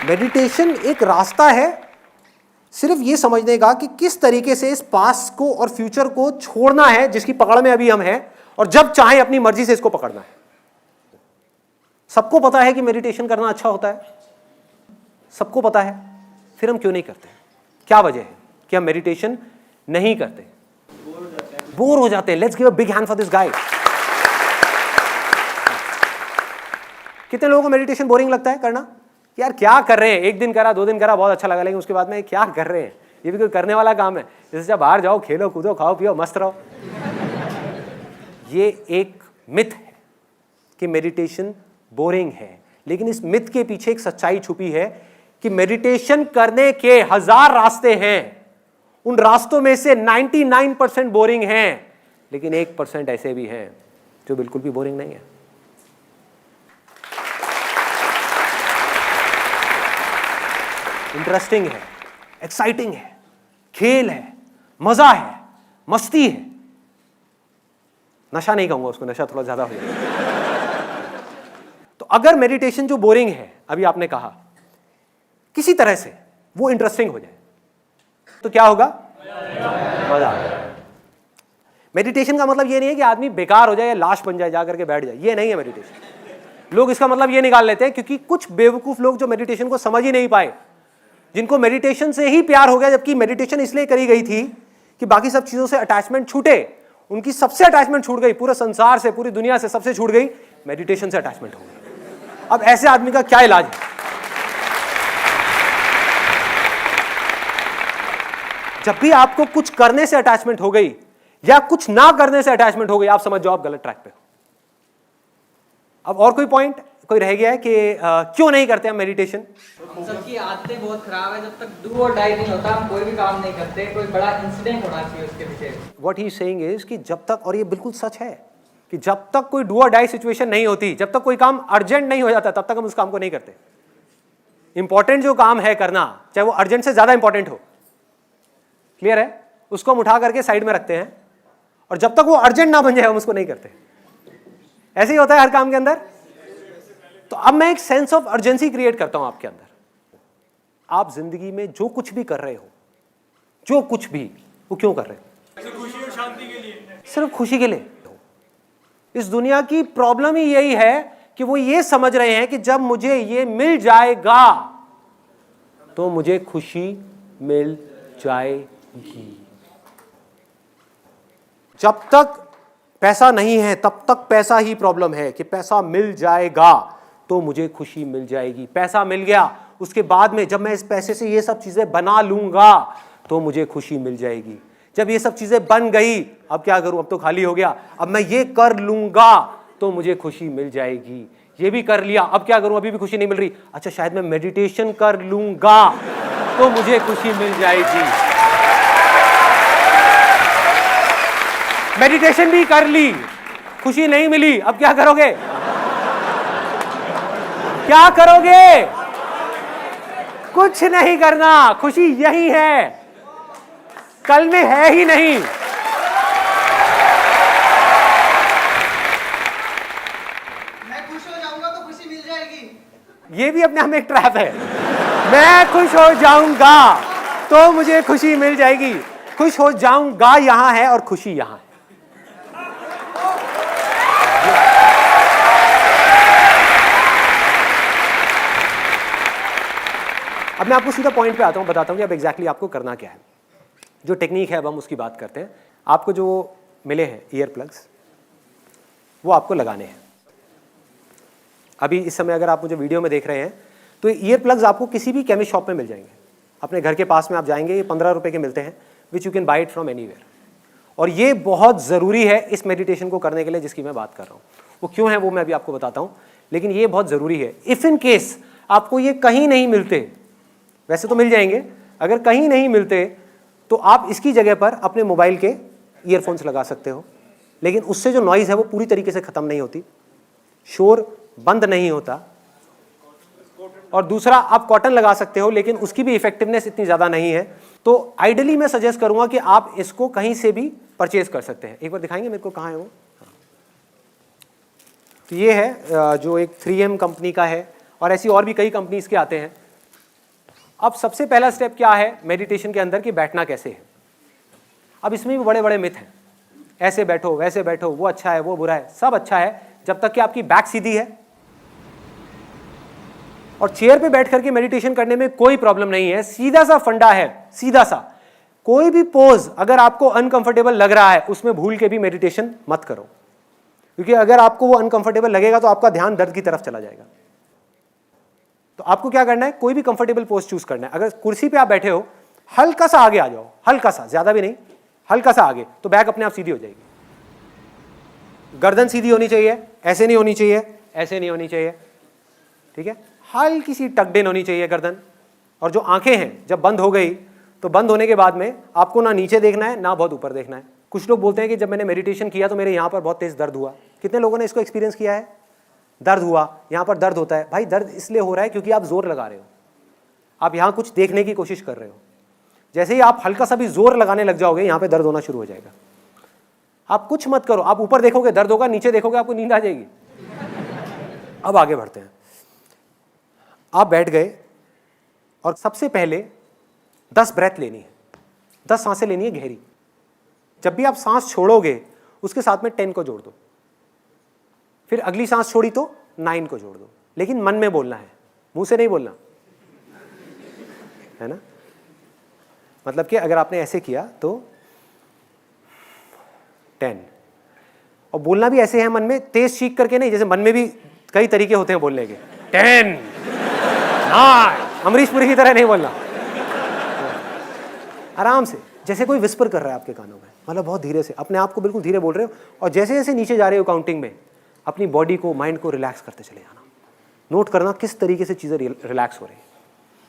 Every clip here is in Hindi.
मेडिटेशन एक रास्ता है सिर्फ ये समझने का कि किस तरीके से इस पास्ट को और फ्यूचर को छोड़ना है जिसकी पकड़ में अभी हम हैं, और जब चाहे अपनी मर्जी से इसको पकड़ना है। सबको पता है कि मेडिटेशन करना अच्छा होता है, सबको पता है, फिर हम क्यों नहीं करते? क्या वजह है कि हम मेडिटेशन नहीं करते? बोर हो जाते हैं। Let's give a big hand for this guy. कितने लोगों को मेडिटेशन बोरिंग लगता है करना? यार क्या कर रहे हैं, एक दिन करा, 2 दिन करा, बहुत अच्छा लगा, लेकिन उसके बाद में क्या कर रहे हैं? ये भी कोई करने वाला काम है? जैसे जब बाहर जाओ, खेलो कूदो, खाओ पियो, मस्त रहो। ये एक मिथ है कि मेडिटेशन बोरिंग है, लेकिन इस मिथ के पीछे एक सच्चाई छुपी है कि मेडिटेशन करने के 1000 रास्ते हैं, उन रास्तों में से 99% बोरिंग हैं, लेकिन 1% ऐसे भी हैं जो बिल्कुल भी बोरिंग नहीं है। इंटरेस्टिंग है, एक्साइटिंग है, खेल है, मजा है, मस्ती है। नशा नहीं कहूंगा उसको, नशा थोड़ा ज्यादा हो जाएगा। तो अगर मेडिटेशन जो बोरिंग है, अभी आपने कहा, किसी तरह से वो इंटरेस्टिंग हो जाए तो क्या होगा? मजा। मेडिटेशन का मतलब ये नहीं है कि आदमी बेकार हो जाए या लाश बन जाए, जाकर के बैठ जाए, ये नहीं है मेडिटेशन। लोग इसका मतलब ये निकाल लेते हैं, क्योंकि कुछ बेवकूफ लोग जो मेडिटेशन को समझ ही नहीं पाए, जिनको मेडिटेशन से ही प्यार हो गया, जबकि मेडिटेशन इसलिए करी गई थी कि बाकी सब चीजों से अटैचमेंट छूटे, उनकी सबसे अटैचमेंट छूट गई, पूरे संसार से, पूरी दुनिया से सबसे छूट गई, मेडिटेशन से अटैचमेंट हो गई। अब ऐसे आदमी का क्या इलाज है? जब भी आपको कुछ करने से अटैचमेंट हो गई या कुछ ना करने से अटैचमेंट हो गई, आप समझ जाओ आप गलत ट्रैक पे हो। अब और कोई पॉइंट कोई रह गया है कि क्यों नहीं करते हम मेडिटेशन? सबकी आदतें बहुत खराब है। जब तक डू और डाई नहीं होता, हम कोई भी काम नहीं करते। कोई बड़ा इंसिडेंट होना चाहिए उसके पीछे। व्हाट ही सेइंग इज कि जब तक, और ये बिल्कुल सच है, कि जब तक कोई डू और डाई सिचुएशन नहीं होती, जब तक कोई काम अर्जेंट नहीं हो जाता, तब तक हम उस काम को नहीं करते। इंपॉर्टेंट जो काम है करना, चाहे वो अर्जेंट से ज्यादा इंपॉर्टेंट हो, क्लियर है, उसको हम उठा करके साइड में रखते हैं, और जब तक वो अर्जेंट ना बन जाए हम उसको नहीं करते। ऐसे ही होता है हर काम के अंदर। तो अब मैं एक सेंस ऑफ अर्जेंसी क्रिएट करता हूं आपके अंदर। आप जिंदगी में जो कुछ भी कर रहे हो, जो कुछ भी, वो क्यों कर रहे हो? खुशी और शांति के लिए। सिर्फ खुशी के लिए। इस दुनिया की प्रॉब्लम ही यही है कि वो ये समझ रहे हैं कि जब मुझे ये मिल जाएगा तो मुझे खुशी मिल जाएगी। जब तक पैसा नहीं है तब तक पैसा ही प्रॉब्लम है कि पैसा मिल जाएगा तो मुझे खुशी मिल जाएगी। पैसा मिल गया, उसके बाद में जब मैं इस पैसे से ये सब चीजें बना लूंगा तो मुझे खुशी मिल जाएगी। जब ये सब चीजें बन गई, अब क्या करूं, अब तो खाली हो गया, अब मैं ये कर लूंगा तो मुझे खुशी मिल जाएगी। ये भी कर लिया, अब क्या करूं, अभी भी खुशी नहीं मिल रही, अच्छा शायद मैं मेडिटेशन कर लूंगा तो मुझे खुशी मिल जाएगी। मेडिटेशन भी कर ली, खुशी नहीं मिली, अब क्या करोगे? क्या करोगे? कुछ नहीं करना, खुशी यही है, कल में है ही नहीं। मैं खुश हो जाऊंगा तो खुशी मिल जाएगी। ये भी अपने आप में एक ट्रैप है। मैं खुश हो जाऊंगा तो मुझे खुशी मिल जाएगी। खुश हो जाऊंगा यहां है और खुशी यहां है। अब मैं आपको सीधा पॉइंट पे आता हूं, बताता हूं कि अब एग्जैक्टली आपको करना क्या है। जो टेक्निक है अब हम उसकी बात करते हैं। आपको जो मिले हैं ईयर प्लग्स, वो आपको लगाने हैं। अभी इस समय अगर आप मुझे वीडियो में देख रहे हैं तो ईयर प्लग्स आपको किसी भी केमिस्ट शॉप में मिल जाएंगे। अपने घर के पास में आप जाएंगे, ये 15 रुपए के मिलते हैं, which you can buy it from anywhere. और ये बहुत ज़रूरी है इस मेडिटेशन को करने के लिए जिसकी मैं बात कर रहा हूँ। वो क्यों है वो मैं अभी आपको बताता हूँ, लेकिन ये बहुत ज़रूरी है। इफ़ इन केस आपको ये कहीं नहीं मिलते, वैसे तो मिल जाएंगे, अगर कहीं नहीं मिलते तो आप इसकी जगह पर अपने मोबाइल के ईयरफोन्स लगा सकते हो, लेकिन उससे जो नॉइज़ है वो पूरी तरीके से ख़त्म नहीं होती, शोर बंद नहीं होता। और दूसरा, आप कॉटन लगा सकते हो, लेकिन उसकी भी इफेक्टिवनेस इतनी ज़्यादा नहीं है। तो आइडियली मैं सजेस्ट करूंगा कि आप इसको कहीं से भी परचेज कर सकते हैं। एक बार दिखाएंगे मेरे को, कहाँ है वो? तो ये है जो एक 3M कंपनी का है, और ऐसी और भी कई कंपनीज के आते हैं। अब सबसे पहला स्टेप क्या है मेडिटेशन के अंदर कि बैठना कैसे है। अब इसमें भी बड़े बड़े मिथ हैं, ऐसे बैठो वैसे बैठो, वो अच्छा है वो बुरा है। सब अच्छा है जब तक कि आपकी बैक सीधी है और चेयर पे बैठ करके मेडिटेशन करने में कोई प्रॉब्लम नहीं है। सीधा सा फंडा है, सीधा सा। कोई भी पोज अगर आपको अनकंफर्टेबल लग रहा है उसमें भूल के भी मेडिटेशन मत करो, क्योंकि अगर आपको वो अनकंफर्टेबल लगेगा तो आपका ध्यान दर्द की तरफ चला जाएगा। तो आपको क्या करना है, कोई भी कंफर्टेबल पोज चूज करना है। अगर कुर्सी पे आप बैठे हो, हल्का सा आगे आ जाओ, हल्का सा, ज्यादा भी नहीं, हल्का सा आगे, तो बैक अपने आप सीधी हो जाएगी। गर्दन सीधी होनी चाहिए, ऐसे नहीं होनी चाहिए, ऐसे नहीं होनी चाहिए, ठीक है। हल्की सी टक्ड इन होनी चाहिए गर्दन। और जो आंखें हैं जब बंद हो गई तो बंद होने के बाद में आपको ना नीचे देखना है ना बहुत ऊपर देखना है। कुछ लोग बोलते हैं कि जब मैंने मेडिटेशन किया तो मेरे यहाँ पर बहुत तेज दर्द हुआ। कितने लोगों ने इसको एक्सपीरियंस किया है? दर्द हुआ, यहाँ पर दर्द होता है। भाई दर्द इसलिए हो रहा है क्योंकि आप जोर लगा रहे हो, आप यहाँ कुछ देखने की कोशिश कर रहे हो। जैसे ही आप हल्का सा भी जोर लगाने लग जाओगे यहाँ पे दर्द होना शुरू हो जाएगा। आप कुछ मत करो, आप ऊपर देखोगे दर्द होगा, नीचे देखोगे आपको नींद आ जाएगी। अब आगे बढ़ते हैं। आप बैठ गए और सबसे पहले 10 ब्रेथ लेनी है, 10 सांसें लेनी है गहरी। जब भी आप सांस छोड़ोगे उसके साथ में 10 को जोड़ दो, फिर अगली सांस छोड़ी तो 9 को जोड़ दो, लेकिन मन में बोलना है, मुंह से नहीं बोलना है ना। मतलब कि अगर आपने ऐसे किया तो 10, और बोलना भी ऐसे है मन में, तेज चीख करके नहीं। जैसे मन में भी कई तरीके होते हैं बोलने के, 10 9, अमरीश पुरी की तरह नहीं बोलना, आराम से, जैसे कोई विस्पर कर रहा है आपके कानों में, मतलब बहुत धीरे से, अपने आप को बिल्कुल धीरे बोल रहे हो। और जैसे जैसे नीचे जा रहे हो काउंटिंग में, अपनी बॉडी को, माइंड को रिलैक्स करते चले जाना। नोट करना किस तरीके से चीज़ें रिलैक्स हो रही हैं।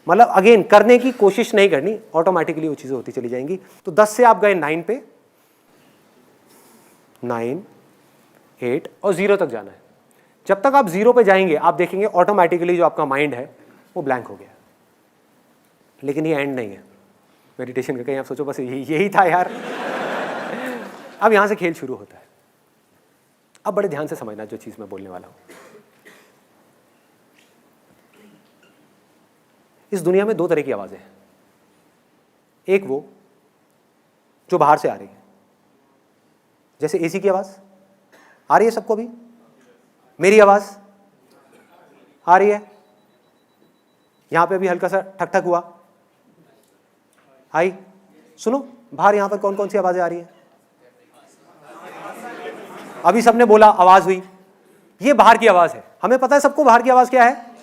मतलब अगेन करने की कोशिश नहीं करनी, ऑटोमेटिकली वो चीज़ें होती चली जाएंगी। तो 10 से आप गए 9 पे, 9 8 और 0 तक जाना है। जब तक आप 0 पे जाएंगे आप देखेंगे ऑटोमेटिकली जो आपका माइंड है वो ब्लैंक हो गया। लेकिन ये एंड नहीं है मेडिटेशन का। कहीं आप सोचो बस यही था यार। अब यहां से खेल शुरू होता है। अब बड़े ध्यान से समझना जो चीज मैं बोलने वाला हूं। इस दुनिया में 2 तरह की आवाजें हैं। एक वो जो बाहर से आ रही है, जैसे एसी की आवाज आ रही है सबको, भी मेरी आवाज आ रही है, यहां पे अभी हल्का सा ठक ठक हुआ, आई। सुनो बाहर यहां पर कौन कौन सी आवाजें आ रही है? अभी सबने बोला आवाज हुई, ये बाहर की आवाज है। हमें पता है सबको बाहर की आवाज क्या है।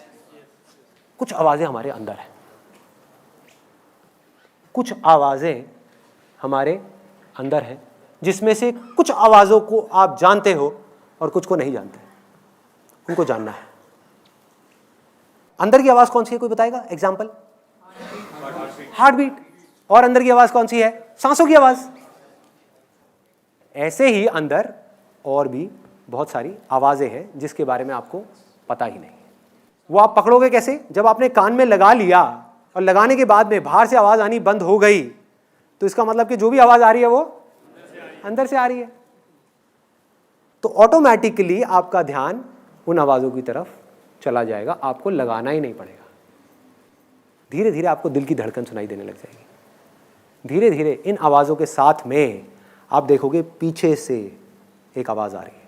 कुछ आवाजें हमारे अंदर है, कुछ आवाजें हमारे अंदर है, जिसमें से कुछ आवाजों को आप जानते हो और कुछ को नहीं जानते। उनको जानना है। अंदर की आवाज कौन सी है, कोई बताएगा? Example, heart beat. और अंदर की आवाज कौन सी है? सांसों की आवाज। ऐसे ही अंदर और भी बहुत सारी आवाजें हैं जिसके बारे में आपको पता ही नहीं। वो आप पकड़ोगे कैसे? जब आपने कान में लगा लिया और लगाने के बाद में बाहर से आवाज आनी बंद हो गई, तो इसका मतलब कि जो भी आवाज आ रही है वो अंदर से आ रही है। तो ऑटोमेटिकली आपका ध्यान उन आवाजों की तरफ चला जाएगा, आपको लगाना ही नहीं पड़ेगा। धीरे धीरे आपको दिल की धड़कन सुनाई देने लग जाएगी। धीरे धीरे इन आवाजों के साथ में आप देखोगे पीछे से एक आवाज आ रही है।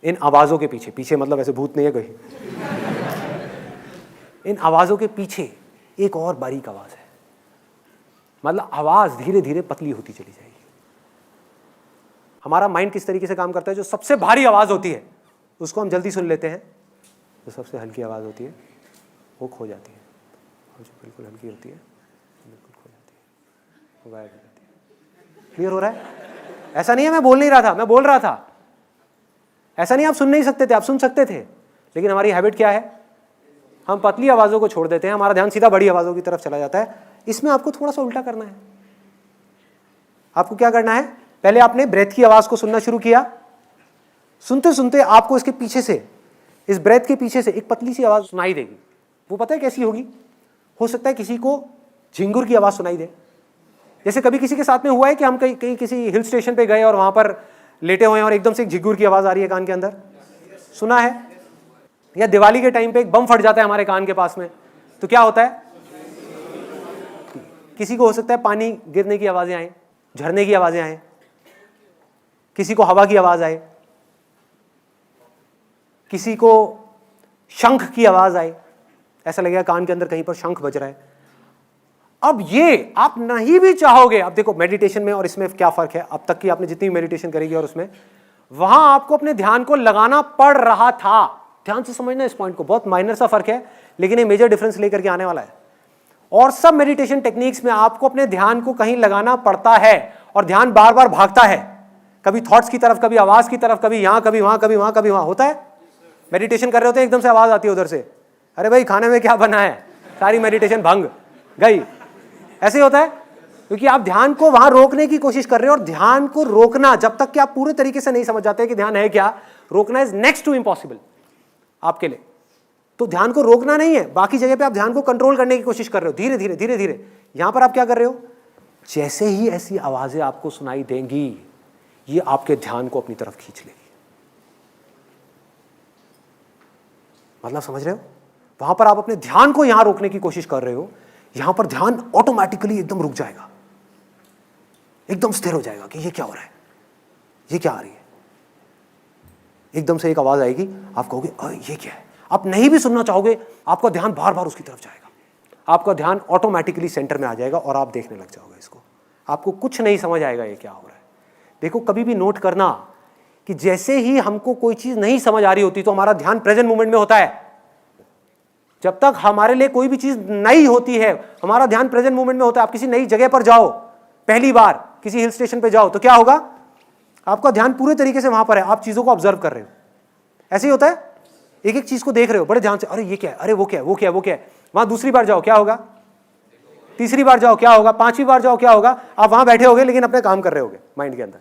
इन आवाजों के पीछे, पीछे मतलब ऐसे भूत नहीं है कोई, इन आवाजों के पीछे एक और बारीक आवाज है। मतलब आवाज धीरे धीरे पतली होती चली जाएगी। हमारा माइंड किस तरीके से काम करता है? जो सबसे भारी आवाज होती है उसको हम जल्दी सुन लेते हैं, जो सबसे हल्की आवाज होती है वो खो जाती है, और जो बिल्कुल हल्की होती है बिल्कुल खो जाती है, वो गायब हो जाती है। क्लियर हो रहा है? ऐसा नहीं है मैं बोल नहीं रहा था, मैं बोल रहा था। ऐसा नहीं आप सुन नहीं सकते थे, आप सुन सकते थे, लेकिन हमारी हैबिट क्या है? हम पतली आवाजों को छोड़ देते हैं, हमारा ध्यान सीधा बड़ी आवाजों की तरफ चला जाता है। इसमें आपको थोड़ा सा उल्टा करना है। आपको क्या करना है? पहले आपने ब्रेथ की आवाज को सुनना शुरू किया, सुनते सुनते आपको इसके पीछे से, इस ब्रेथ के पीछे से एक पतली सी आवाज सुनाई देगी। वो पता है कैसी होगी? हो सकता है किसी को झिंगुर की आवाज सुनाई दे। जैसे कभी किसी के साथ में हुआ है कि हम कहीं किसी हिल स्टेशन पे गए और वहां पर लेटे हुए हैं और एकदम से एक झिंगुर की आवाज आ रही है कान के अंदर, सुना है? या दिवाली के टाइम पे एक बम फट जाता है हमारे कान के पास में, तो क्या होता है? किसी को हो सकता है पानी गिरने की आवाजें आए, झरने की आवाजें आए, किसी को हवा की आवाज आए, किसी को शंख की आवाज आए, ऐसा लगेगा कान के अंदर कहीं पर शंख बज रहा है। अब ये आप नहीं भी चाहोगे, अब देखो मेडिटेशन में और इसमें क्या फर्क है, अब तक की आपने जितनी मेडिटेशन करेगी और उसमें, वहां आपको अपने ध्यान को लगाना पड़ रहा था। ध्यान से समझना इस पॉइंट को, बहुत माइनर सा फर्क है लेकिन ये मेजर डिफरेंस लेकर के आने वाला है। और सब मेडिटेशन टेक्निक्स में आपको अपने ध्यान को कहीं लगाना पड़ता है और ध्यान बार बार भागता है, कभी थॉट्स की तरफ, कभी आवाज की तरफ, कभी यहां, कभी वहां, कभी वहां, कभी वहां। होता है मेडिटेशन कर रहे होते हैं, एकदम से आवाज आती है उधर से, अरे भाई खाने में क्या बना है, सारी मेडिटेशन भंग गई। ऐसे होता है क्योंकि आप ध्यान को वहां रोकने की कोशिश कर रहे हो, और ध्यान को रोकना जब तक कि आप पूरे तरीके से नहीं समझ जाते कि ध्यान है क्या, रोकना इज नेक्स्ट टू इम्पॉसिबल आपके लिए। तो ध्यान को रोकना नहीं है, बाकी जगह पे आप ध्यान को कंट्रोल करने की कोशिश कर रहे हो, धीरे धीरे धीरे धीरे। यहां पर आप क्या कर रहे हो, जैसे ही ऐसी आवाजें आपको सुनाई देंगी, ये आपके ध्यान को अपनी तरफ खींच लेगी। मतलब समझ रहे हो? वहां पर आप अपने ध्यान को यहां रोकने की कोशिश कर रहे हो, यहां पर ध्यान ऑटोमेटिकली एकदम रुक जाएगा, एकदम स्थिर हो जाएगा कि ये क्या हो रहा है, ये क्या आ रही है। एकदम से एक आवाज आएगी, आप कहोगे ये क्या है, आप नहीं भी सुनना चाहोगे, आपका ध्यान बार बार उसकी तरफ जाएगा, आपका ध्यान ऑटोमेटिकली सेंटर में आ जाएगा और आप देखने लग जाओगे इसको। आपको कुछ नहीं समझ आएगा ये क्या हो रहा है। देखो कभी भी नोट करना कि जैसे ही हमको कोई चीज नहीं समझ आ रही होती तो हमारा ध्यान प्रेजेंट मोमेंट में होता है। जब तक हमारे लिए कोई भी चीज नई होती है, हमारा ध्यान प्रेजेंट मोमेंट में होता है। आप किसी नई जगह पर जाओ, पहली बार किसी हिल स्टेशन पे जाओ, तो क्या होगा, आपका ध्यान पूरे तरीके से वहां पर है, आप चीजों को ऑब्जर्व कर रहे हो। ऐसे ही होता है, एक एक चीज को देख रहे हो बड़े ध्यान से, अरे ये क्या है, अरे वो क्या है, वो क्या है, वो क्या है। वहां दूसरी बार जाओ क्या होगा, तीसरी बार जाओ क्या होगा, पांचवी बार जाओ क्या होगा, आप वहां बैठे होगे लेकिन अपने काम कर रहे होगे, माइंड के अंदर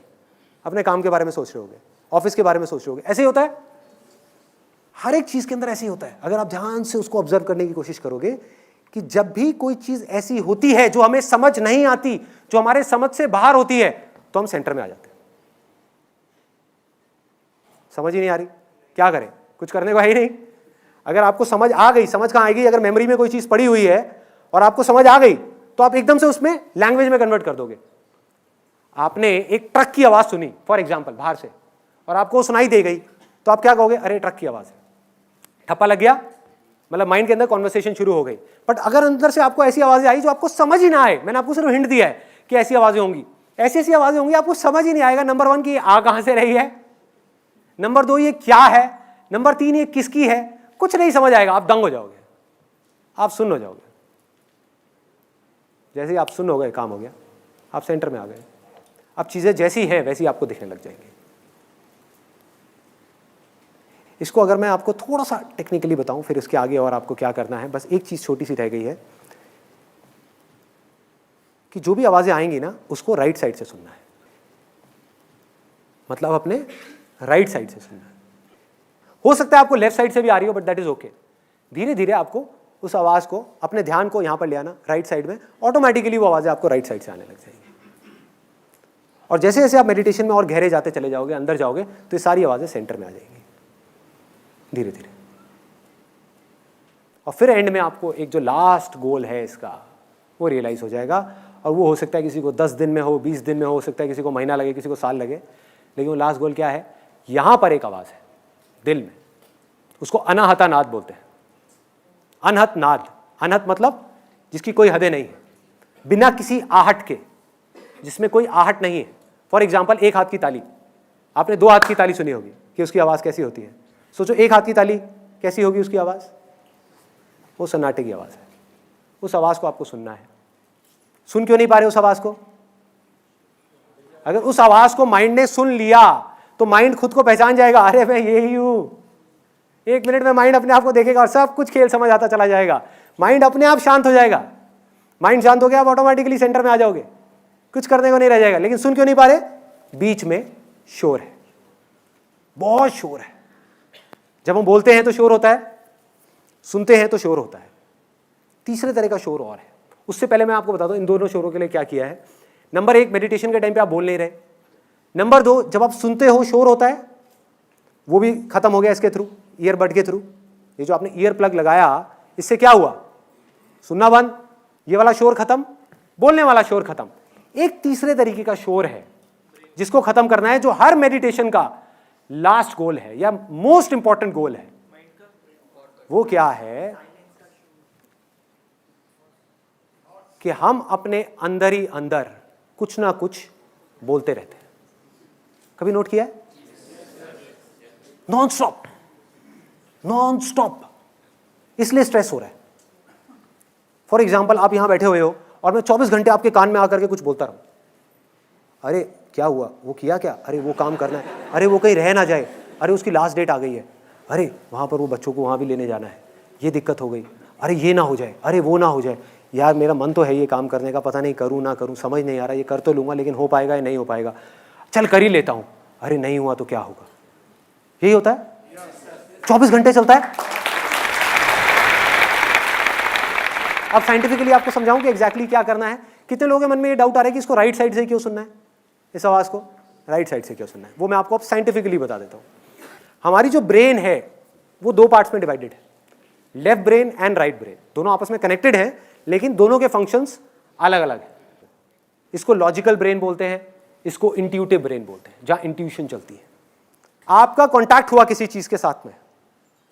अपने काम के बारे में सोच रहे होगे, ऑफिस के बारे में सोच रहे होगे। ऐसे ही होता है, हर एक चीज के अंदर ऐसे ही होता है। अगर आप ध्यान से उसको ऑब्जर्व करने की कोशिश करोगे कि जब भी कोई चीज ऐसी होती है जो हमें समझ नहीं आती, जो हमारे समझ से बाहर होती है, तो हम सेंटर में आ जाते हैं। समझ ही नहीं आ रही, क्या करें, कुछ करने को है ही नहीं। अगर आपको समझ आ गई, समझ कहां आएगी, अगर मेमोरी में कोई चीज पड़ी हुई है और आपको समझ आ गई, तो आप एकदम से उसमें लैंग्वेज में कन्वर्ट कर दोगे। आपने एक ट्रक की आवाज सुनी फॉर एग्जाम्पल बाहर से, और आपको सुनाई दे गई, तो आप क्या कहोगे, अरे ट्रक की आवाज है, ठप्पा लग गया, मतलब माइंड के अंदर कॉन्वर्सेशन शुरू हो गई। बट अगर अंदर से आपको ऐसी आवाजें आई जो आपको समझ ही ना आए, मैंने आपको सिर्फ हिंट दिया है कि ऐसी आवाजें होंगी, ऐसी ऐसी आवाजें होंगी, आपको समझ ही नहीं आएगा। नंबर 1 की आ कहां से रही है, नंबर 2 ये क्या है, नंबर 3 ये किसकी है, कुछ नहीं समझ आएगा, आप दंग हो जाओगे, आप सुन्न हो जाओगे। जैसे ही आप सुन्न हो गए, काम हो गया, आप सेंटर में आ गए। अब चीजें जैसी है वैसी आपको दिखने लग जाएंगी। इसको अगर मैं आपको थोड़ा सा टेक्निकली बताऊं, फिर इसके आगे और आपको क्या करना है, बस एक चीज छोटी सी रह गई है कि जो भी आवाजें आएंगी ना, उसको राइट साइड से सुनना है, मतलब अपने राइट साइड से सुनना है। हो सकता है आपको लेफ्ट साइड से भी आ रही हो, बट दैट इज ओके। धीरे धीरे आपको उस आवाज को, अपने ध्यान को यहां पर ले आना, राइट साइड में, ऑटोमेटिकली वो आवाजें आपको राइट साइड से आने लग जाएंगी। और जैसे जैसे आप मेडिटेशन में और गहरे जाते चले जाओगे, अंदर जाओगे, तो ये सारी आवाजें सेंटर में आ जाएंगी धीरे धीरे। और फिर एंड में आपको एक जो लास्ट गोल है इसका, वो रियलाइज हो जाएगा। और वो हो सकता है किसी को 10 दिन में हो, 20 दिन में हो सकता है किसी को महीना लगे, किसी को साल लगे, लेकिन वो लास्ट गोल क्या है, यहां पर एक आवाज है दिल में, उसको अनाहता नाद बोलते हैं। अनहत नाद, अनहत मतलब जिसकी कोई हदें नहीं है, बिना किसी आहट के, जिसमें कोई आहट नहीं है। फॉर एग्जाम्पल, एक हाथ की ताली, आपने 2 हाथ की ताली सुनी होगी कि उसकी आवाज कैसी होती है। सोचो एक हाथ की ताली कैसी होगी उसकी आवाज, वो सन्नाटे की आवाज है। उस आवाज को आपको सुनना है। सुन क्यों नहीं पा रहे उस आवाज को? अगर उस आवाज को माइंड ने सुन लिया तो माइंड खुद को पहचान जाएगा, अरे मैं यही हूं। 1 मिनट में माइंड अपने आप को देखेगा और सब कुछ खेल समझ आता चला जाएगा। माइंड अपने आप शांत हो जाएगा। माइंड शांत हो गया, आप ऑटोमेटिकली सेंटर में आ जाओगे, कुछ करने को नहीं रह जाएगा। लेकिन सुन क्यों नहीं पा रहे? बीच में शोर है, बहुत शोर है। जब हम बोलते हैं तो शोर होता है, सुनते हैं तो शोर होता है। तीसरे तरह का शोर और है। उससे पहले मैं आपको बता दूं इन दोनों शोरों के लिए क्या किया है। नंबर 1, मेडिटेशन के टाइम पे आप बोल नहीं रहे। नंबर 2, जब आप सुनते हो शोर होता है, वो भी खत्म हो गया इसके थ्रू, ईयरबड के थ्रू। ये जो आपने ईयर प्लग लगाया, इससे क्या हुआ? सुनना बंद, ये वाला शोर खत्म, बोलने वाला शोर खत्म। एक तीसरे तरीके का शोर है जिसको खत्म करना है, जो हर मेडिटेशन का लास्ट गोल है या मोस्ट इंपॉर्टेंट गोल है। वो क्या है कि हम अपने अंदर ही अंदर कुछ ना कुछ बोलते रहते हैं। कभी नोट किया है? Non stop, non stop. इसलिए स्ट्रेस हो रहा है। फॉर एग्जाम्पल, आप यहां बैठे हुए हो और मैं 24 घंटे आपके कान में आकर के कुछ बोलता रहूं, अरे क्या हुआ, वो किया क्या, अरे वो काम करना है, अरे वो कहीं रह ना जाए, अरे उसकी लास्ट डेट आ गई है, अरे वहां पर वो बच्चों को वहां भी लेने जाना है, ये दिक्कत हो गई, अरे ये ना हो जाए, अरे वो ना हो जाए, यार मेरा मन तो है ये काम करने का, पता नहीं करूं ना करूं, समझ नहीं आ रहा, ये कर तो लूंगा लेकिन हो पाएगा या नहीं हो पाएगा, चल कर ही लेता हूं, अरे नहीं हुआ तो क्या होगा। यही होता है, 24 घंटे चलता है। अब साइंटिफिकली आपको समझाऊं कि एग्जैक्टली क्या करना है। कितने लोगों के मन में ये डाउट आ रहा है कि इसको राइट साइड से क्यों सुनना है, इस आवाज को राइट साइड से क्यों सुनना है। वो मैं आपको अब साइंटिफिकली बता देता हूं। हमारी जो ब्रेन है वो दो पार्ट्स में डिवाइडेड है, left brain and right brain. दोनों आपस में कनेक्टेड हैं लेकिन दोनों के फंक्शंस अलग अलग हैं। इसको लॉजिकल ब्रेन बोलते हैं, इसको इंट्यूटिव ब्रेन बोलते हैं, जहां इंट्यूशन चलती है। आपका कॉन्टैक्ट हुआ किसी चीज के साथ में,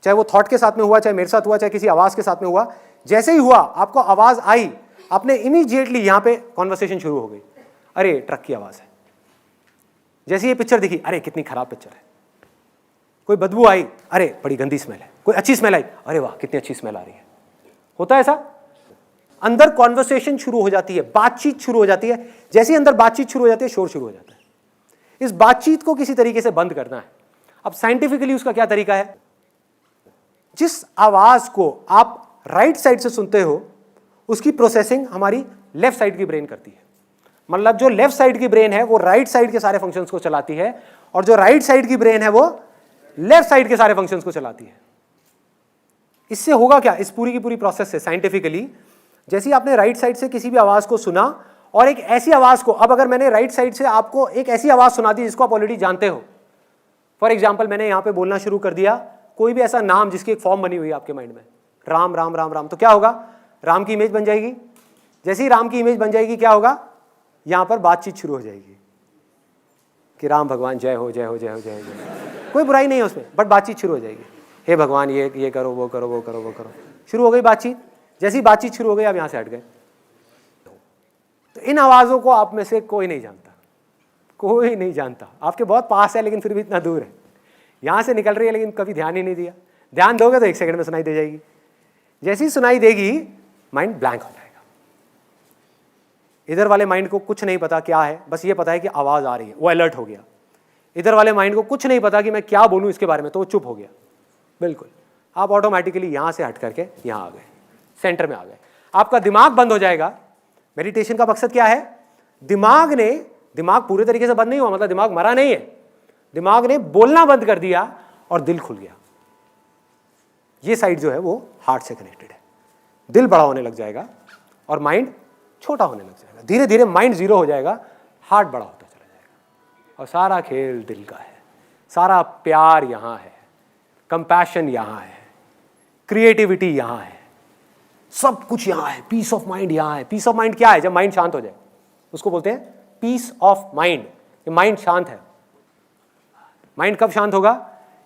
चाहे वो थॉट के साथ में हुआ, चाहे मेरे साथ हुआ, चाहे किसी आवाज के साथ में हुआ, जैसे ही हुआ आपको आवाज आई, आपने इमीडिएटली यहां पे कॉन्वर्सेशन शुरू हो गई, अरे ट्रक की आवाज है। जैसे ये पिक्चर दिखी, अरे कितनी खराब पिक्चर है। कोई बदबू आई, अरे बड़ी गंदी स्मेल है। कोई अच्छी स्मेल आई, अरे वाह कितनी अच्छी स्मेल आ रही है। होता है ऐसा, अंदर कॉन्वर्सेशन शुरू हो जाती है, बातचीत शुरू हो जाती है। जैसे ही अंदर बातचीत शुरू हो जाती है, शोर शुरू हो जाता है। इस बातचीत को किसी तरीके से बंद करना है। अब साइंटिफिकली उसका क्या तरीका है? जिस आवाज को आप राइट साइड से सुनते हो उसकी प्रोसेसिंग हमारी लेफ्ट साइड की ब्रेन करती है। मतलब जो लेफ्ट साइड की ब्रेन है वो राइट साइड के सारे फंक्शंस को चलाती है, और जो राइट साइड की ब्रेन है वो लेफ्ट साइड के सारे फंक्शंस को चलाती है। इससे होगा क्या, इस पूरी की पूरी प्रोसेस से साइंटिफिकली, जैसे ही आपने राइट साइड से किसी भी आवाज को सुना और एक ऐसी आवाज को, अब अगर मैंने राइट साइड से आपको एक ऐसी आवाज सुना दी जिसको आप ऑलरेडी जानते हो, फॉर एग्जाम्पल मैंने यहां पे बोलना शुरू कर दिया कोई भी ऐसा नाम जिसकी एक फॉर्म बनी हुई है आपके माइंड में, राम राम राम राम, तो क्या होगा, राम की इमेज बन जाएगी। जैसे ही राम की इमेज बन जाएगी क्या होगा, यहां पर बातचीत शुरू हो जाएगी कि राम भगवान जय हो जय हो जय हो जय हो जय। कोई बुराई नहीं है उसमें, बट बातचीत शुरू हो जाएगी, हे भगवान ये करो वो करो वो करो वो करो, शुरू हो गई बातचीत। जैसी बातचीत शुरू हो गई आप यहां से हट गए। तो इन आवाजों को आप में से कोई नहीं जानता, कोई नहीं जानता। आपके बहुत पास है लेकिन फिर भी इतना दूर है, यहां से निकल रही है लेकिन कभी ध्यान ही नहीं दिया। ध्यान दोगे तो 1 सेकंड में सुनाई दे जाएगी। जैसी सुनाई देगी माइंड ब्लैंक हो जाएगा। इधर वाले माइंड को कुछ नहीं पता क्या है, बस ये पता है कि आवाज आ रही है, वो अलर्ट हो गया। इधर वाले माइंड को कुछ नहीं पता कि मैं क्या बोलूं इसके बारे में, तो वो चुप हो गया। बिल्कुल, आप ऑटोमेटिकली यहां से हट करके यहां आ गए, सेंटर में आ गए। आपका दिमाग बंद हो जाएगा। मेडिटेशन का मकसद क्या है? दिमाग पूरे तरीके से बंद नहीं हुआ, मतलब दिमाग मरा नहीं है, दिमाग ने बोलना बंद कर दिया और दिल खुल गया। ये साइड जो है वो हार्ट से कनेक्टेड है। दिल बड़ा होने लग जाएगा और माइंड छोटा होने लग जाएगा। धीरे धीरे माइंड जीरो हो जाएगा, हार्ट बड़ा होता चला जाएगा। और सारा खेल दिल का है, सारा प्यार यहां है, कंपैशन यहां है, क्रिएटिविटी यहां है, सब कुछ यहां है, पीस ऑफ माइंड यहां है। पीस ऑफ माइंड क्या है? जब माइंड शांत हो जाए उसको बोलते हैं पीस ऑफ माइंड। माइंड शांत है। माइंड कब शांत होगा?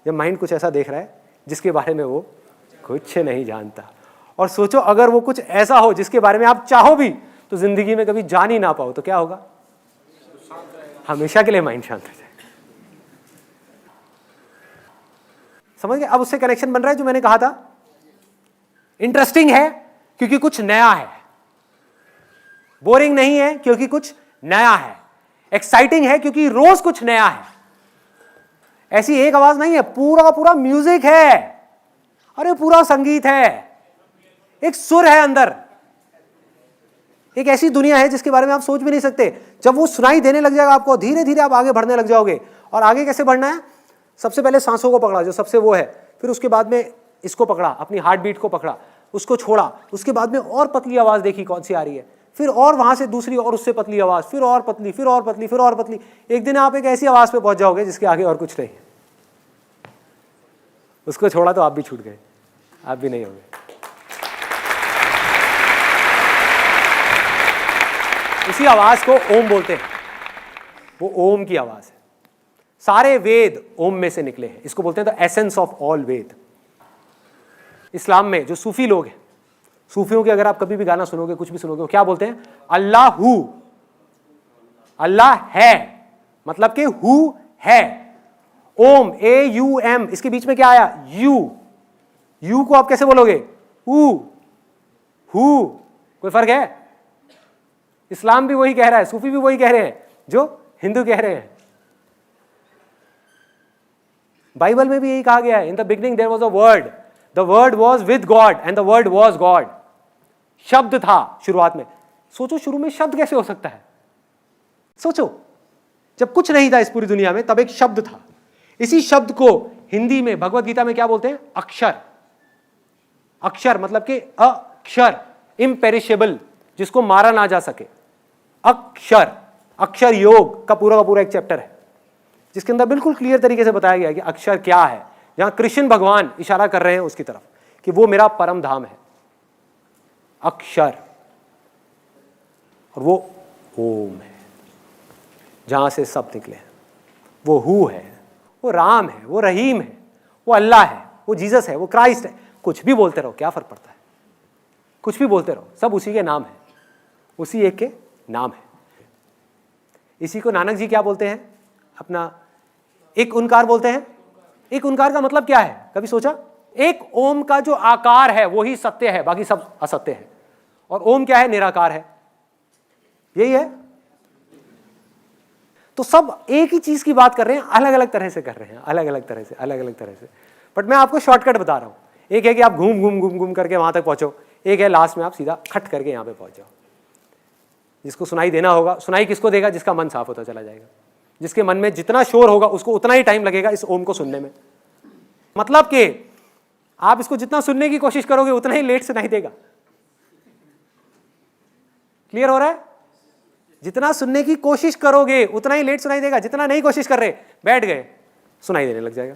जब माइंड कुछ ऐसा देख रहा है जिसके बारे में वो कुछ नहीं जानता। और सोचो अगर वो कुछ ऐसा हो जिसके बारे में आप चाहो भी तो जिंदगी में कभी जान ही ना पाओ, तो क्या होगा? हमेशा के लिए माइंड शांत हो जाएगा। समझ गए? अब उससे कनेक्शन बन रहा है जो मैंने कहा था। इंटरेस्टिंग है क्योंकि कुछ नया है, बोरिंग नहीं है क्योंकि कुछ नया है, एक्साइटिंग है क्योंकि रोज कुछ नया है। ऐसी एक आवाज नहीं है, पूरा का पूरा म्यूजिक है, अरे पूरा संगीत है, एक सुर है अंदर, एक ऐसी दुनिया है जिसके बारे में आप सोच भी नहीं सकते। जब वो सुनाई देने लग जाएगा आपको, धीरे धीरे आप आगे बढ़ने लग जाओगे। और आगे कैसे बढ़ना है? सबसे पहले सांसों को पकड़ा, जो सबसे वो है, फिर उसके बाद में इसको पकड़ा, अपनी हार्ट बीट को पकड़ा, उसको छोड़ा, उसके बाद में और पतली आवाज देखी कौन सी आ रही है, फिर और वहां से दूसरी और उससे पतली आवाज, फिर और पतली, फिर और पतली, फिर और पतली। एक दिन आप एक ऐसी आवाज पे पहुंच जाओगे जिसके आगे और कुछ नहीं। उसको छोड़ा तो आप भी छूट गए। आप भी नहीं होंगे। इसी आवाज को ओम बोलते हैं, वो ओम की आवाज है। सारे वेद ओम में से निकले हैं, इसको बोलते हैं द एसेंस ऑफ ऑल वेद। इस्लाम में जो सूफी लोग हैं, सूफियों के अगर आप कभी भी गाना सुनोगे, कुछ भी सुनोगे, वो क्या बोलते हैं? अल्लाहू, अल्लाह है, मतलब कि हु है। ओम, AUM, इसके बीच में क्या आया? यू को आप कैसे बोलोगे? हु। कोई फर्क है? इस्लाम भी वही कह रहा है, सूफी भी वही कह रहे हैं जो हिंदू कह रहे हैं। बाइबल में भी यही कहा गया है, in the beginning there was a word, the word was with God and the word was God. शब्द था शुरुआत में। सोचो शुरू में शब्द कैसे हो सकता है? सोचो, जब कुछ नहीं था इस पूरी दुनिया में, तब एक शब्द था। इसी शब्द को हिंदी में भगवत गीता में क्या बोलते हैं? अक्षर। अक्षर मतलब कि अक्षर, इम्पेरिशेबल, जिसको मारा ना जा सके। अक्षर, अक्षर योग का पूरा एक चैप्टर है जिसके अंदर बिल्कुल क्लियर तरीके से बताया गया है कि अक्षर क्या है, जहां कृष्ण भगवान इशारा कर रहे हैं उसकी तरफ कि वो मेरा परम धाम है, अक्षर। और वो ओम है, जहां से सब निकले हैं। वो हु है, वो राम है, वो रहीम है, वो अल्लाह है, वो जीसस है, वो क्राइस्ट है। कुछ भी बोलते रहो, क्या फर्क पड़ता है? कुछ भी बोलते रहो, सब उसी के नाम है, उसी एक के नाम है। इसी को नानक जी क्या बोलते हैं? अपना एक ओंकार बोलते हैं। एक ओंकार का मतलब क्या है, कभी सोचा? एक ओम का जो आकार है वो ही सत्य है, बाकी सब असत्य है। और ओम क्या है? निराकार है, यही है। तो सब एक ही चीज की बात कर रहे हैं, अलग अलग तरह से कर रहे हैं, अलग अलग तरह से। बट मैं आपको शॉर्टकट बता रहा हूं। एक है कि आप घूम करके वहां तक पहुंचो, एक है लास्ट में आप सीधा खट करके यहां पे पहुंच जाओ। जिसको सुनाई देना होगा, सुनाई किसको देगा? जिसका मन साफ होता चला जाएगा। जिसके मन में जितना शोर होगा उसको उतना ही टाइम लगेगा इस ओम को सुनने में। मतलब कि आप इसको जितना सुनने की कोशिश करोगे उतना ही लेट सुनाई देगा। क्लियर हो रहा है? जितना सुनने की कोशिश करोगे उतना ही लेट सुनाई देगा। जितना नहीं कोशिश कर रहे, बैठ गए, सुनाई देने लग जाएगा।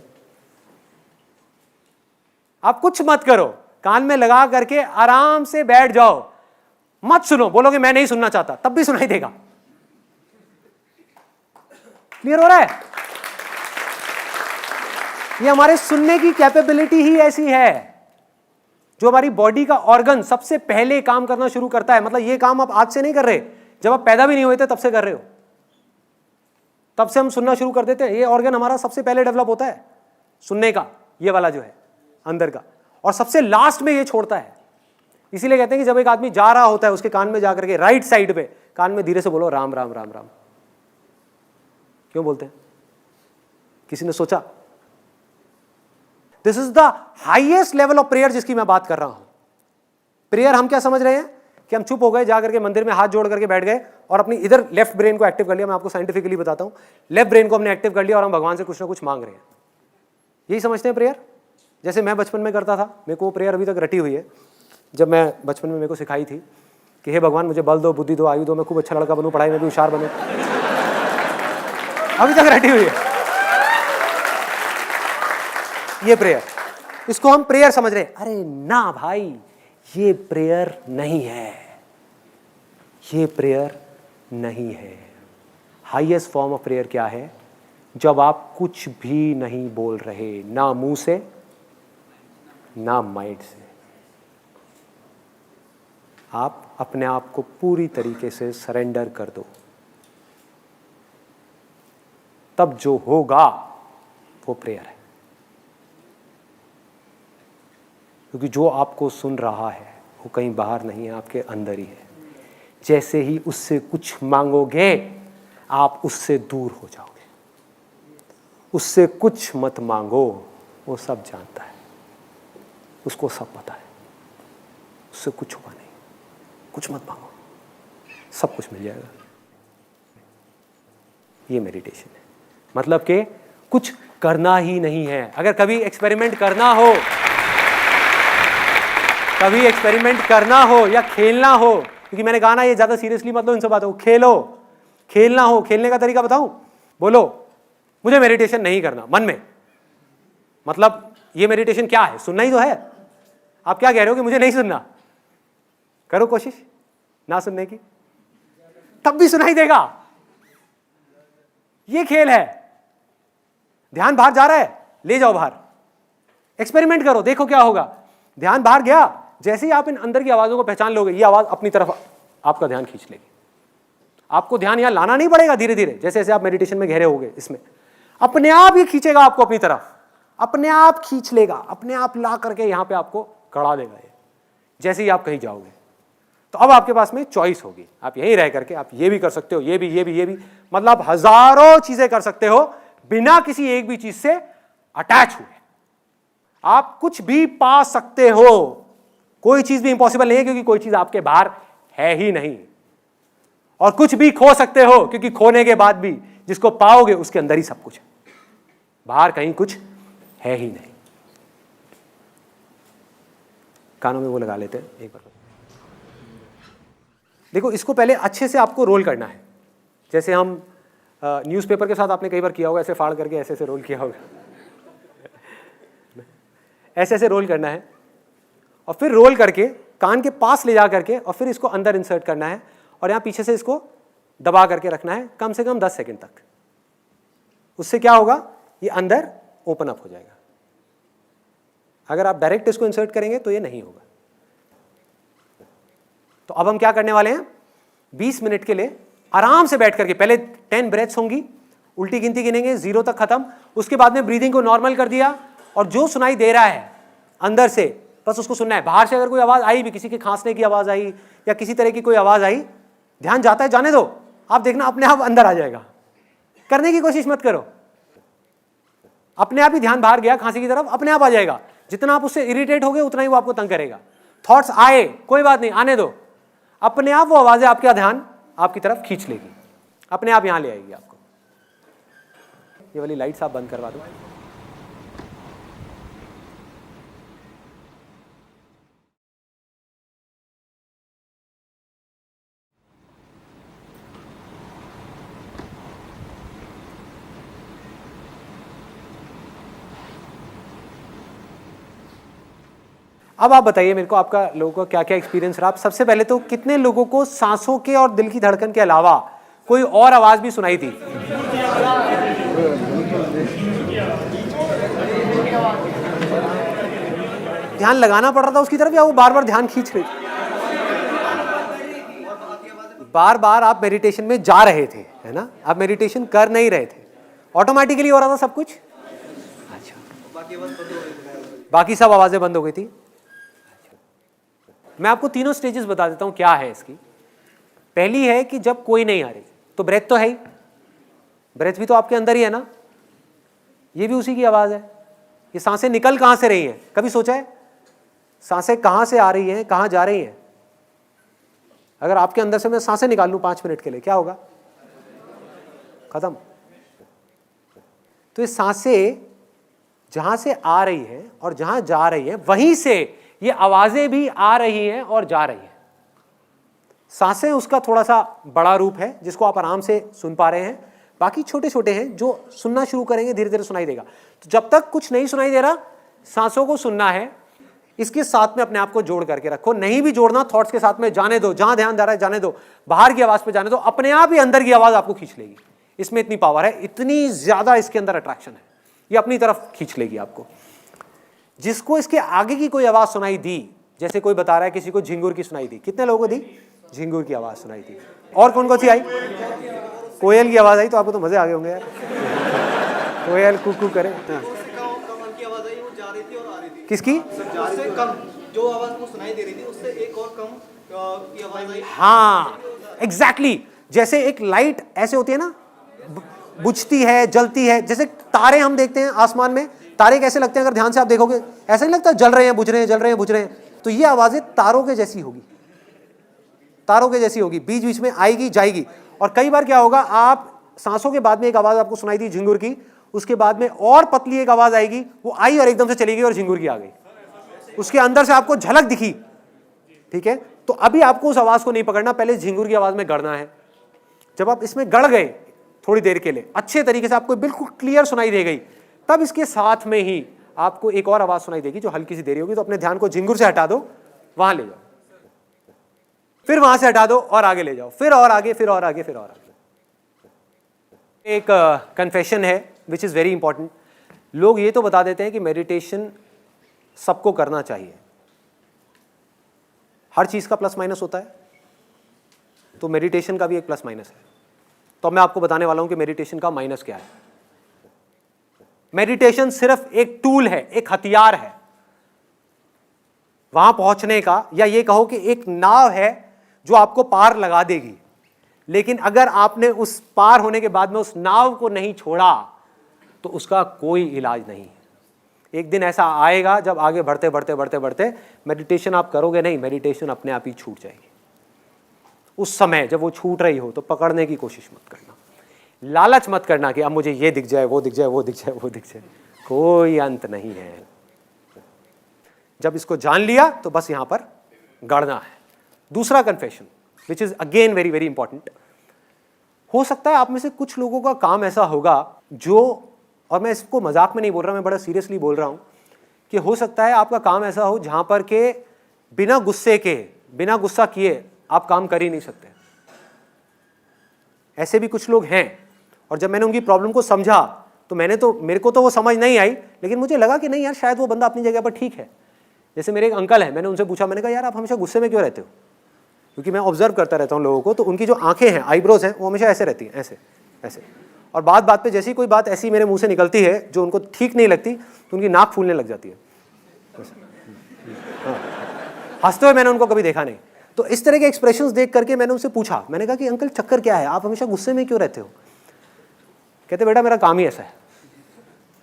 आप कुछ मत करो, कान में लगा करके आराम से बैठ जाओ, मत सुनो। बोलोगे मैं नहीं सुनना चाहता, तब भी सुनाई देगा। क्लियर हो रहा है? ये हमारे सुनने की कैपेबिलिटी ही ऐसी है। जो हमारी बॉडी का ऑर्गन सबसे पहले काम करना शुरू करता है, मतलब ये काम आप आज से नहीं कर रहे, जब आप पैदा भी नहीं हुए थे तब से कर रहे हो। तब से हम सुनना शुरू कर देते हैं। ये ऑर्गन हमारा सबसे पहले डेवलप होता है सुनने का, ये वाला जो है अंदर का, और सबसे लास्ट में ये छोड़ता है। इसीलिए कहते हैं कि जब एक आदमी जा रहा होता है उसके कान में जाकर के राइट साइड पे कान में धीरे से बोलो राम राम राम राम। क्यों बोलते हैं? किसी ने सोचा? This is the highest level of prayer जिसकी मैं बात कर रहा हूं। प्रेयर हम क्या समझ रहे हैं कि हम चुप हो गए, जाकर के मंदिर में हाथ जोड़ करके बैठ गए और अपनी इधर लेफ्ट ब्रेन को एक्टिव कर लिया। मैं आपको साइंटिफिकली बताता हूं, लेफ्ट ब्रेन को हमने एक्टिव कर लिया और हम भगवान से कुछ ना कुछ मांग रहे हैं। यही समझते हैं प्रेयर। जैसे मैं बचपन में करता था, मेरे को प्रेयर अभी तक रटी हुई है। जब मैं बचपन में मेरे को सिखाई थी कि हे भगवान मुझे बल दो, बुद्धि दो, आयु दो, मैं खूब अच्छा लड़का बनूं, पढ़ाई में भी होशियार बनूं। अभी तक रटी हुई है ये प्रेयर। इसको हम प्रेयर समझ रहे हैं। अरे ना भाई, ये प्रेयर नहीं है, ये प्रेयर नहीं है। हाईएस्ट फॉर्म ऑफ प्रेयर क्या है? जब आप कुछ भी नहीं बोल रहे, ना मुंह से ना माइंड से, आप अपने आप को पूरी तरीके से सरेंडर कर दो, तब जो होगा वो प्रेयर है। क्योंकि जो आपको सुन रहा है वो कहीं बाहर नहीं है, आपके अंदर ही है। जैसे ही उससे कुछ मांगोगे आप उससे दूर हो जाओगे। उससे कुछ मत मांगो, वो सब जानता है, उसको सब पता है, उससे कुछ हुआ नहीं। कुछ मत मांगो, सब कुछ मिल जाएगा। ये मेडिटेशन है। मतलब कि कुछ करना ही नहीं है। अगर कभी एक्सपेरिमेंट करना हो, कभी एक्सपेरिमेंट करना हो या खेलना हो, क्योंकि मैंने कहा ना ये ज्यादा सीरियसली मत लो इन सब बातों को, खेलो। खेलना हो, खेलने का तरीका बताऊं? बोलो मुझे मेडिटेशन नहीं करना मन में। मतलब ये मेडिटेशन क्या है? सुनना ही तो है। आप क्या कह रहे हो कि मुझे नहीं सुनना? करो कोशिश ना सुनने की, तब भी सुनाई देगा। ये खेल है। ध्यान बाहर जा रहा है, ले जाओ बाहर, एक्सपेरिमेंट करो, देखो क्या होगा। ध्यान बाहर गया, जैसे ही आप इन अंदर की आवाजों को पहचान लोगे, ये आवाज अपनी तरफ आपका ध्यान खींच लेगी। आपको ध्यान यहां लाना नहीं पड़ेगा, धीरे धीरे जैसे जैसे आप मेडिटेशन में गहरे होगे, इसमें अपने आप ही खींचेगा आपको अपनी तरफ, अपने आप खींच लेगा, अपने आप ला करके यहां पे आपको कड़ा देगा ये, जैसे ही आप कहीं जाओगे। तो अब आपके पास में चॉइस होगी, आप यहीं रह करके आप ये भी कर सकते हो, ये भी, मतलब हजारों चीजें कर सकते हो बिना किसी एक भी चीज से अटैच हुए। आप कुछ भी पा सकते हो, कोई चीज भी इंपॉसिबल नहीं है, क्योंकि कोई चीज आपके बाहर है ही नहीं। और कुछ भी खो सकते हो, क्योंकि खोने के बाद भी जिसको पाओगे उसके अंदर ही सब कुछ है, बाहर कहीं कुछ है ही नहीं। कानों में वो लगा लेते हैं एक बार। देखो, इसको पहले अच्छे से आपको रोल करना है, जैसे हम न्यूज़पेपर के साथ आपने कई बार किया होगा, ऐसे फाड़ करके ऐसे ऐसे रोल किया होगा। ऐसे ऐसे रोल करना है, और फिर रोल करके कान के पास ले जा करके, और फिर इसको अंदर इंसर्ट करना है, और यहाँ पीछे से इसको दबा करके रखना है कम से कम 10 सेकंड तक। उससे क्या होगा, ये अंदर ओपन अप हो जाएगा। अगर आप डायरेक्ट इसको इंसर्ट करेंगे तो ये नहीं होगा। तो अब हम क्या करने वाले हैं, 20 मिनट के लिए आराम से बैठ करके, पहले 10 ब्रेथ्स होंगी, उल्टी गिनती गिनेंगे 0 तक खत्म। उसके बाद में ब्रीदिंग को नॉर्मल कर दिया, और जो सुनाई दे रहा है अंदर से बस उसको सुनना है। बाहर से अगर कोई आवाज आई भी, किसी के खांसने की आवाज आई या किसी तरह की कोई आवाज आई, ध्यान जाता है, जाने दो, आप देखना अपने आप अंदर आ जाएगा। करने की कोशिश मत करो, अपने आप ही ध्यान बाहर गया खांसी की तरफ, अपने आप आ जाएगा। जितना आप उससे इरिटेट होगे उतना ही वो आपको तंग करेगा। थॉट्स आए, कोई बात नहीं, आने दो, अपने आप वो आवाजें आपका ध्यान आपकी तरफ खींच लेगी, अपने आप यहां ले आएगी आपको। ये वाली लाइट्स आप बंद करवा दो। अब आप बताइए मेरे को, आपका लोगों का क्या क्या एक्सपीरियंस रहा। सबसे पहले तो कितने लोगों को सांसों के और दिल की धड़कन के अलावा कोई और आवाज भी सुनाई थी? ध्यान लगाना पड़ रहा था उसकी तरफ, या वो बार बार ध्यान खींच रही थी? बार बार आप मेडिटेशन में जा रहे थे, है ना, आप मेडिटेशन कर नहीं रहे थे, ऑटोमेटिकली हो रहा था सब कुछ। अच्छा, बाकी सब आवाजें बंद हो गई थी। मैं आपको तीनों स्टेजेस बता देता हूं क्या है इसकी। पहली है कि जब कोई नहीं आ रही, तो ब्रेथ तो है ही, ब्रेथ भी तो आपके अंदर ही है ना, ये भी उसी की आवाज है। ये सांसें निकल कहां से रही हैं, कभी सोचा है सांसें कहां से आ रही हैं, कहां जा रही हैं? अगर आपके अंदर से मैं सांसें निकाल लूं 5 मिनट के लिए, क्या होगा? खत्म। तो ये सांसें जहां से आ रही हैं और जहां जा रही हैं, वहीं से ये आवाजें भी आ रही हैं और जा रही हैं। सांसें उसका थोड़ा सा बड़ा रूप है जिसको आप आराम से सुन पा रहे हैं, बाकी छोटे छोटे हैं जो सुनना शुरू करेंगे धीरे धीरे सुनाई देगा। तो जब तक कुछ नहीं सुनाई दे रहा, सांसों को सुनना है, इसके साथ में अपने आप को जोड़ करके रखो। नहीं भी जोड़ना, थॉट्स के साथ में जाने दो, जहां ध्यान जा रहा है जाने दो, बाहर की आवाज पे जाने दो, अपने आप ही अंदर की आवाज आपको खींच लेगी। इसमें इतनी पावर है, इतनी ज्यादा इसके अंदर अट्रैक्शन है, ये अपनी तरफ खींच लेगी आपको। जिसको इसके आगे की कोई आवाज सुनाई दी, जैसे कोई बता रहा है किसी को झिंगुर की सुनाई दी, कितने लोगों को दी? झिंगुर की आवाज सुनाई दी। और कौन कौन सी आई? कोयल की आवाज आई, तो आपको तो मजे आ गए होंगे यार। कोयल कुकू करे। किसकी? जो आवाज को सुनाई दे रही थी उससे एक और कम की आवाज आई। हाँ, एग्जैक्टली। जैसे एक लाइट ऐसे होती है ना, बुझती है, जलती है, जैसे तारे हम देखते हैं आसमान में, तारे कैसे लगते हैं अगर ध्यान से आप देखोगे, ऐसा नहीं लगता जल रहे हैं बुझ रहे हैं, जल रहे हैं बुझ रहे हैं। तो ये आवाजें तारों के जैसी होगी, तारों के जैसी होगी, बीच बीच में आएगी जाएगी। और कई बार क्या होगा, आप सांसों के बाद में एक आवाज आपको सुनाई दी झिंगुर की, उसके बाद में और पतली एक आवाज आएगी, वो आई और एकदम से चली गई और झिंगुर की आ गई, उसके अंदर से आपको झलक दिखी। ठीक है, तो अभी आपको उस आवाज को नहीं पकड़ना, पहले झिंगुर की आवाज में गड़ना है। जब आप इसमें गड़ गए थोड़ी देर के लिए, अच्छे तरीके से आपको बिल्कुल क्लियर सुनाई दे गई, तब इसके साथ में ही आपको एक और आवाज सुनाई देगी जो हल्की सी देरी होगी, तो अपने ध्यान को झिंगुर से हटा दो, वहां ले जाओ, फिर वहां से हटा दो और आगे ले जाओ, फिर और आगे, फिर और आगे, फिर और आगे। एक कन्फेशन है विच इज वेरी इंपॉर्टेंट। लोग ये तो बता देते हैं कि मेडिटेशन सबको करना चाहिए, हर चीज का प्लस माइनस होता है, तो मेडिटेशन का भी एक प्लस माइनस है। तो मैं आपको बताने वाला हूं कि मेडिटेशन का माइनस क्या है। मेडिटेशन सिर्फ एक टूल है, एक हथियार है वहां पहुंचने का, या ये कहो कि एक नाव है जो आपको पार लगा देगी। लेकिन अगर आपने उस पार होने के बाद में उस नाव को नहीं छोड़ा तो उसका कोई इलाज नहीं है। एक दिन ऐसा आएगा जब आगे बढ़ते बढ़ते बढ़ते बढ़ते मेडिटेशन आप करोगे नहीं, मेडिटेशन अपने आप ही छूट जाएगी। उस समय जब वो छूट रही हो तो पकड़ने की कोशिश मत करना, लालच मत करना कि अब मुझे ये दिख जाए, वो दिख जाए, वो दिख जाए, वो दिख जाए, कोई अंत नहीं है। जब इसको जान लिया तो बस यहां पर गड़ना है। दूसरा confession which is again very very important. हो सकता है आप में से कुछ लोगों का काम ऐसा होगा जो, और मैं इसको मजाक में नहीं बोल रहा, मैं बड़ा सीरियसली बोल रहा हूं, कि हो सकता है आपका काम ऐसा हो जहां पर के बिना गुस्से के, बिना गुस्सा किए आप काम कर ही नहीं सकते। ऐसे भी कुछ लोग हैं, और जब मैंने उनकी प्रॉब्लम को समझा तो मेरे को तो वो समझ नहीं आई, लेकिन मुझे लगा कि नहीं यार, शायद वो बंदा अपनी जगह पर ठीक है। जैसे मेरे एक अंकल हैं, मैंने उनसे पूछा, मैंने कहा यार आप हमेशा गुस्से में क्यों रहते हो? क्योंकि मैं ऑब्जर्व करता रहता हूँ लोगों को, तो उनकी जो आंखें हैं, आईब्रोज हैं, वो हमेशा ऐसे रहती हैं, ऐसे ऐसे। और बात बात पे जैसी कोई बात ऐसी मेरे मुंह से निकलती है जो उनको ठीक नहीं लगती, तो उनकी नाक फूलने लग जाती है। हंसते हुए मैंने उनको कभी देखा नहीं। तो इस तरह के एक्सप्रेशंस देख करके मैंने उनसे पूछा, मैंने कहा कि अंकल चक्कर क्या है, आप हमेशा गुस्से में क्यों रहते हो? कहते बेटा मेरा काम ही ऐसा है,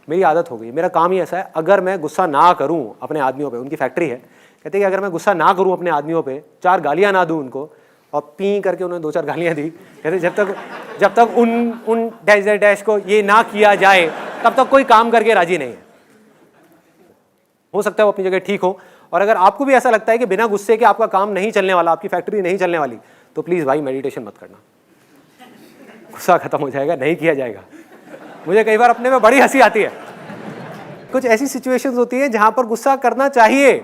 मेरी आदत हो गई, मेरा काम ही ऐसा है, अगर मैं गुस्सा ना करूं अपने आदमियों पे, उनकी फैक्ट्री है, कहते कि अगर मैं गुस्सा ना करूं अपने आदमियों पे, 4 गालियां ना दूं उनको, और पी करके उन्होंने 2-4 गालियां दी, कहते जब तक उन डैश डैश को ये ना किया जाए तब तक कोई काम करके राजी नहीं है। हो सकता है वो अपनी जगह ठीक हो, और अगर आपको भी ऐसा लगता है कि बिना गुस्से के आपका काम नहीं चलने वाला, आपकी फैक्ट्री नहीं चलने वाली, तो प्लीज भाई मेडिटेशन मत करना, गुस्सा खत्म हो जाएगा, नहीं किया जाएगा। मुझे कई बार अपने में बड़ी हंसी आती है। कुछ ऐसी सिचुएशंस होती है जहां पर गुस्सा करना चाहिए।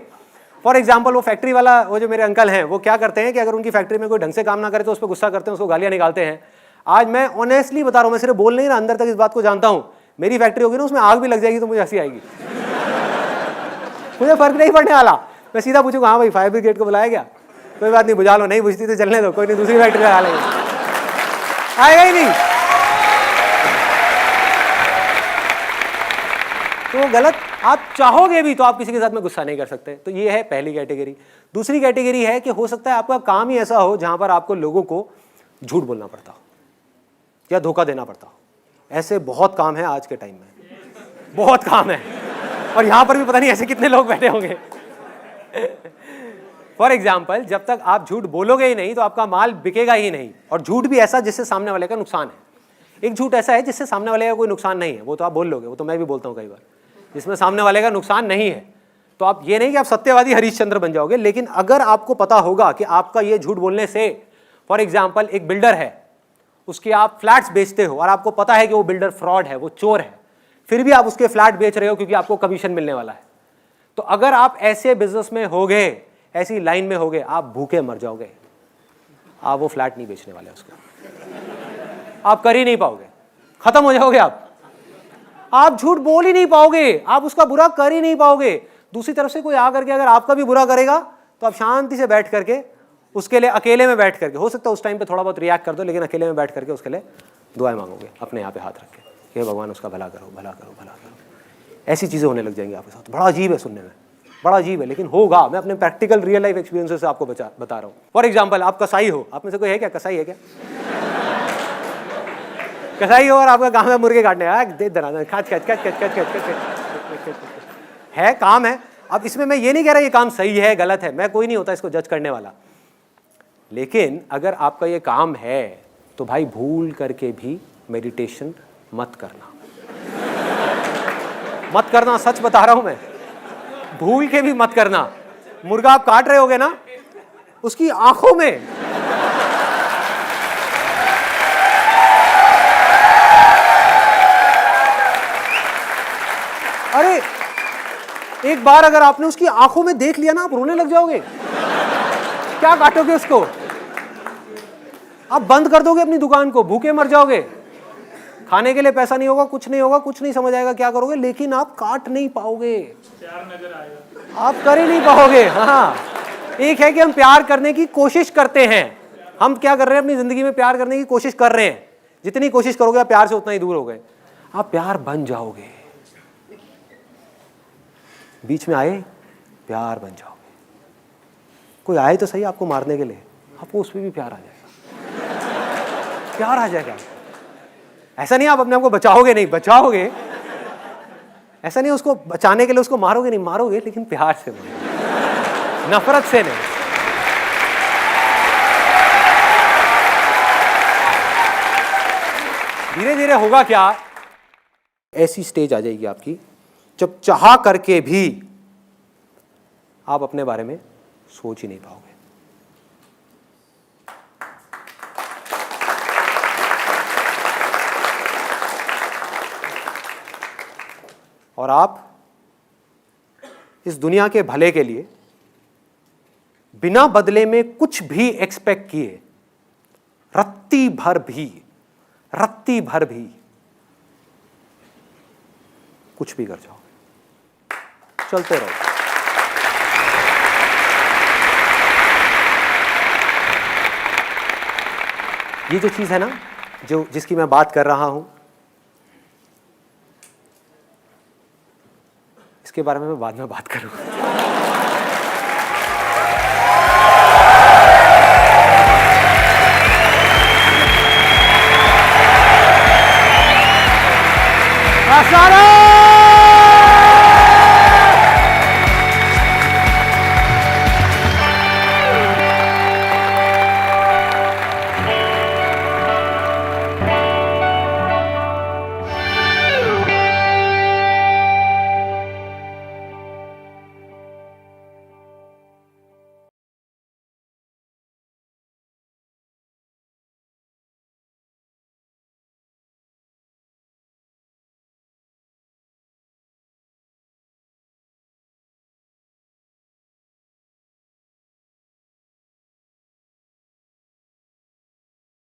फॉर एग्जाम्पल वो फैक्ट्री वाला, वो जो मेरे अंकल हैं, वो क्या करते हैं कि अगर उनकी फैक्ट्री में कोई ढंग से काम ना करे तो उस पर गुस्सा करते हैं, उसको गालियां निकालते हैं। आज मैं ऑनेस्टली बता रहा हूं, मैं सिर्फ बोल नहीं रहा, अंदर तक इस बात को जानता हूं, मेरी फैक्ट्री होगी ना, उसमें आग भी लग जाएगी तो मुझे हंसी आएगी। मुझे फर्क नहीं पड़ने वाला, मैं सीधा पूछूंगा हाँ भाई फायर ब्रिगेड को बुलाया गया, कोई बात नहीं, बुझा लो, नहीं बुझती तो चलने दो, कोई नहीं, दूसरी फैक्ट्री लगा लेंगे, आएगा ही नहीं। तो वो गलत, आप चाहोगे भी तो आप किसी के साथ में गुस्सा नहीं कर सकते। तो ये है पहली कैटेगरी। दूसरी कैटेगरी है कि हो सकता है आपका काम ही ऐसा हो जहां पर आपको लोगों को झूठ बोलना पड़ता हो या धोखा देना पड़ता हो। ऐसे बहुत काम है आज के टाइम में, बहुत काम है, और यहां पर भी पता नहीं ऐसे कितने लोग बैठे होंगे। फॉर एग्जाम्पल, जब तक आप झूठ बोलोगे ही नहीं तो आपका माल बिकेगा ही नहीं। और झूठ भी ऐसा जिससे सामने वाले का नुकसान है। एक झूठ ऐसा है जिससे सामने वाले का कोई नुकसान नहीं है, वो तो आप बोल लोगे, वो तो मैं भी बोलता हूँ कई बार, जिसमें सामने वाले का नुकसान नहीं है। तो आप ये नहीं कि आप सत्यवादी हरिश्चंद्र बन जाओगे, लेकिन अगर आपको पता होगा कि आपका ये झूठ बोलने से, फॉर एग्जाम्पल एक बिल्डर है, उसके आप फ्लैट्स बेचते हो और आपको पता है कि वो बिल्डर फ्रॉड है, वो चोर है, फिर भी आप उसके फ्लैट बेच रहे हो क्योंकि आपको कमीशन मिलने वाला है। तो अगर आप ऐसे बिजनेस में होगे, ऐसी लाइन में होगे, आप भूखे मर जाओगे। आप वो फ्लैट नहीं बेचने वाले, उसको आप कर ही नहीं पाओगे, खत्म हो जाओगे आप झूठ बोल ही नहीं पाओगे, आप उसका बुरा कर ही नहीं पाओगे। दूसरी तरफ से कोई आकर के अगर आपका भी बुरा करेगा तो आप शांति से बैठ करके उसके लिए, अकेले में बैठ करके, हो सकता है उस टाइम पे थोड़ा बहुत रिएक्ट कर दो, लेकिन अकेले में बैठ करके उसके लिए दुआएं मांगोगे, अपने यहाँ पे हाथ रख के, हे भगवान उसका भला करो, भला करो, भला करो। ऐसी चीजें होने लग जाएंगी आपके साथ। बड़ा अजीब है सुनने में, बड़ा अजीब है, लेकिन होगा। मैं अपने प्रैक्टिकल रियल लाइफ एक्सपीरियंसेस से आपको बता रहा हूँ। फॉर एग्जाम्पल, आप कसाई हो, आप में से कोई है क्या कसाई है क्या? कसाई हो और आपका काम है मुर्गे काटने, है काम है। अब इसमें मैं ये नहीं कह रहा ये काम सही है गलत है, मैं कोई नहीं होता इसको जज करने वाला, लेकिन अगर आपका ये काम है तो भाई भूल करके भी मेडिटेशन मत करना, मत करना, सच बता रहा हूं मैं, भूल के भी मत करना। मुर्गा आप काट रहे होगे ना, उसकी आंखों में अरे एक बार अगर आपने उसकी आंखों में देख लिया ना, आप रोने लग जाओगे। क्या काटोगे उसको? आप बंद कर दोगे अपनी दुकान को, भूखे मर जाओगे, खाने के लिए पैसा नहीं होगा, कुछ नहीं होगा, कुछ नहीं समझ आएगा क्या करोगे, लेकिन आप काट नहीं पाओगे, प्यार नजर आएगा, आप कर ही नहीं पाओगे। हाँ, एक है कि हम प्यार करने की कोशिश करते हैं, हम क्या कर रहे हैं अपनी जिंदगी में, प्यार करने की कोशिश कर रहे हैं। जितनी कोशिश करोगे आप प्यार से उतना ही दूर हो गए। आप प्यार बन जाओगे, बीच में आए प्यार बन जाओगे। कोई आए तो सही आपको मारने के लिए, आपको उस पर भी प्यार आ जाएगा, प्यार आ जाएगा। ऐसा नहीं आप अपने आप को बचाओगे, नहीं बचाओगे, ऐसा नहीं उसको बचाने के लिए उसको मारोगे, नहीं मारोगे, लेकिन प्यार से मारोगे, नफरत से नहीं। धीरे धीरे होगा क्या, ऐसी स्टेज आ जाएगी आपकी जब चाह करके भी आप अपने बारे में सोच ही नहीं पाओगे। और आप इस दुनिया के भले के लिए बिना बदले में कुछ भी एक्सपेक्ट किए रत्ती भर भी कुछ भी कर जाओगे, चलते रहो। ये जो चीज है ना, जो जिसकी मैं बात कर रहा हूं, इसके बारे में मैं बाद में बात करूंगा। सारा